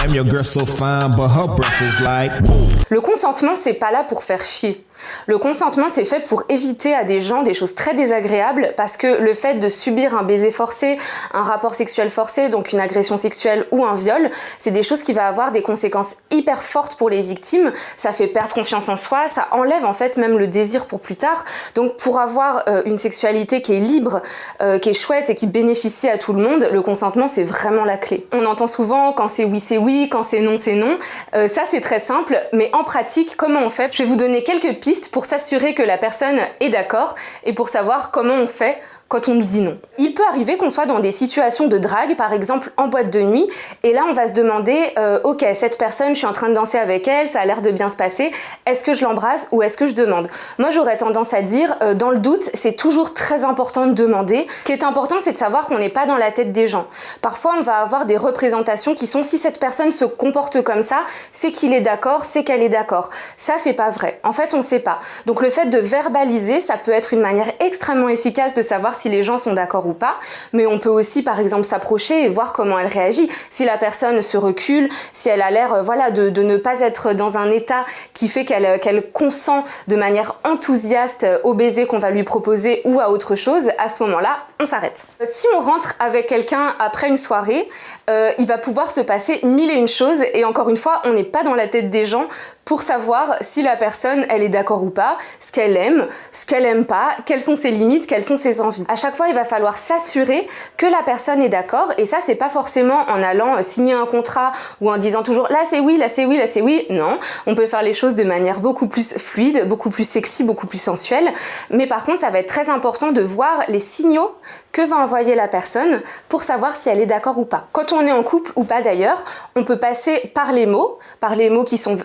Damn, your girl so fine, but her breath is like, whoa. Le consentement, c'est pas là pour faire chier. Le consentement, c'est fait pour éviter à des gens des choses très désagréables parce que le fait de subir un baiser forcé, un rapport sexuel forcé, donc une agression sexuelle ou un viol, c'est des choses qui vont avoir des conséquences hyper fortes pour les victimes. Ça fait perdre confiance en soi, ça enlève en fait même le désir pour plus tard. Donc pour avoir une sexualité qui est libre, qui est chouette et qui bénéficie à tout le monde, le consentement, c'est vraiment la clé. On entend souvent quand c'est oui, quand c'est non, c'est non. Ça, c'est très simple, mais en pratique, comment on fait? Je vais vous donner quelques pistes pour s'assurer que la personne est d'accord et pour savoir comment on fait quand on nous dit non. Il peut arriver qu'on soit dans des situations de drague, par exemple en boîte de nuit, et là on va se demander ok, cette personne, je suis en train de danser avec elle, ça a l'air de bien se passer, est-ce que je l'embrasse ou est-ce que je demande? Moi j'aurais tendance à dire, dans le doute, c'est toujours très important de demander. Ce qui est important, c'est de savoir qu'on n'est pas dans la tête des gens. Parfois on va avoir des représentations qui sont, si cette personne se comporte comme ça, c'est qu'il est d'accord, c'est qu'elle est d'accord. Ça c'est pas vrai, en fait on sait pas. Donc le fait de verbaliser, ça peut être une manière extrêmement efficace de savoir si les gens sont d'accord ou pas, mais on peut aussi par exemple s'approcher et voir comment elle réagit. Si la personne se recule, si elle a l'air voilà, de ne pas être dans un état qui fait qu'elle consent de manière enthousiaste au baiser qu'on va lui proposer ou à autre chose, à ce moment-là, on s'arrête. Si on rentre avec quelqu'un après une soirée, il va pouvoir se passer mille et une choses et encore une fois, on n'est pas dans la tête des gens pour savoir si la personne, elle est d'accord ou pas, ce qu'elle aime pas, quelles sont ses limites, quelles sont ses envies. À chaque fois, il va falloir s'assurer que la personne est d'accord et ça, c'est pas forcément en allant signer un contrat ou en disant toujours là c'est oui, là c'est oui, là c'est oui. Non, on peut faire les choses de manière beaucoup plus fluide, beaucoup plus sexy, beaucoup plus sensuelle. Mais par contre, ça va être très important de voir les signaux que va envoyer la personne pour savoir si elle est d'accord ou pas. Quand on est en couple ou pas d'ailleurs, on peut passer par les mots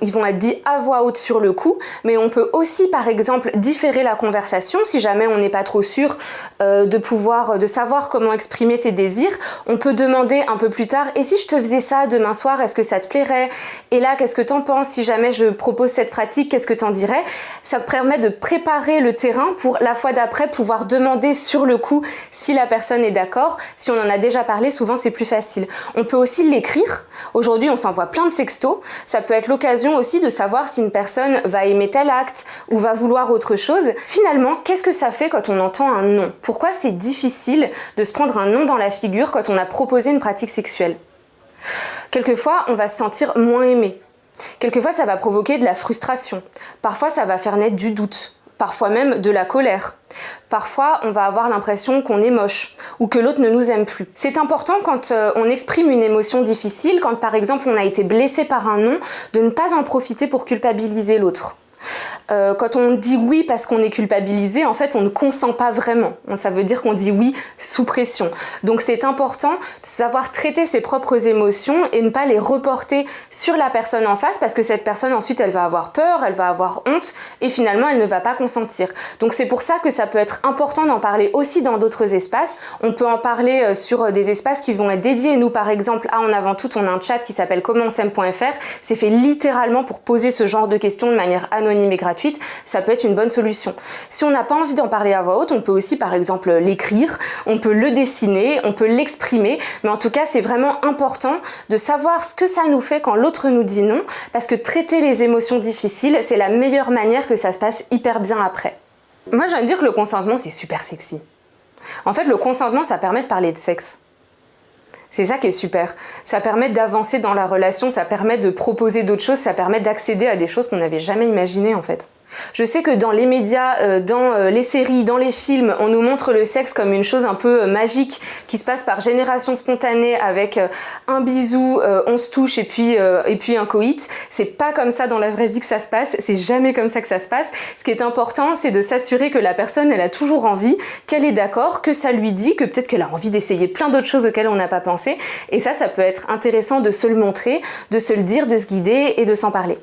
ils vont être dits à voix haute sur le coup, mais on peut aussi par exemple différer la conversation si jamais on n'est pas trop sûr de savoir comment exprimer ses désirs. On peut demander un peu plus tard, et si je te faisais ça demain soir, est-ce que ça te plairait? Et là, qu'est-ce que t'en penses? Si jamais je propose cette pratique, qu'est-ce que t'en dirais? Ça permet de préparer le terrain pour la fois d'après pouvoir demander sur le coup si la personne est d'accord. Si on en a déjà parlé, souvent c'est plus facile. On peut aussi l'écrire. Aujourd'hui, on s'envoie plein de sextos. Ça peut être l'occasion aussi de savoir si une personne va aimer tel acte ou va vouloir autre chose. Finalement, qu'est-ce que ça fait quand on entend un non? Pourquoi c'est difficile de se prendre un non dans la figure quand on a proposé une pratique sexuelle? Quelquefois, on va se sentir moins aimé. Quelquefois, ça va provoquer de la frustration. Parfois, ça va faire naître du doute. Parfois même de la colère. Parfois, on va avoir l'impression qu'on est moche ou que l'autre ne nous aime plus. C'est important quand on exprime une émotion difficile, quand par exemple on a été blessé par un non, de ne pas en profiter pour culpabiliser l'autre. Quand on dit oui parce qu'on est culpabilisé, en fait on ne consent pas vraiment. Ça veut dire qu'on dit oui sous pression. Donc c'est important de savoir traiter ses propres émotions et ne pas les reporter sur la personne en face parce que cette personne ensuite elle va avoir peur, elle va avoir honte et finalement elle ne va pas consentir. Donc c'est pour ça que ça peut être important d'en parler aussi dans d'autres espaces. On peut en parler sur des espaces qui vont être dédiés. Nous par exemple, à En Avant Tout, on a un chat qui s'appelle commentseme.fr. C'est fait littéralement pour poser ce genre de questions de manière anonyme et gratuite. Ça peut être une bonne solution. Si on n'a pas envie d'en parler à voix haute, on peut aussi par exemple l'écrire, on peut le dessiner, on peut l'exprimer, mais en tout cas c'est vraiment important de savoir ce que ça nous fait quand l'autre nous dit non, parce que traiter les émotions difficiles, c'est la meilleure manière que ça se passe hyper bien après. Moi j'ai envie de dire que le consentement c'est super sexy. En fait le consentement ça permet de parler de sexe. C'est ça qui est super. Ça permet d'avancer dans la relation, ça permet de proposer d'autres choses, ça permet d'accéder à des choses qu'on n'avait jamais imaginées en fait. Je sais que dans les médias, dans les séries, dans les films, on nous montre le sexe comme une chose un peu magique qui se passe par génération spontanée avec un bisou, on se touche et puis un coït. C'est pas comme ça dans la vraie vie que ça se passe, c'est jamais comme ça que ça se passe. Ce qui est important, c'est de s'assurer que la personne, elle a toujours envie, qu'elle est d'accord, que ça lui dit, que peut-être qu'elle a envie d'essayer plein d'autres choses auxquelles on n'a pas pensé. Et ça peut être intéressant de se le montrer, de se le dire, de se guider et de s'en parler.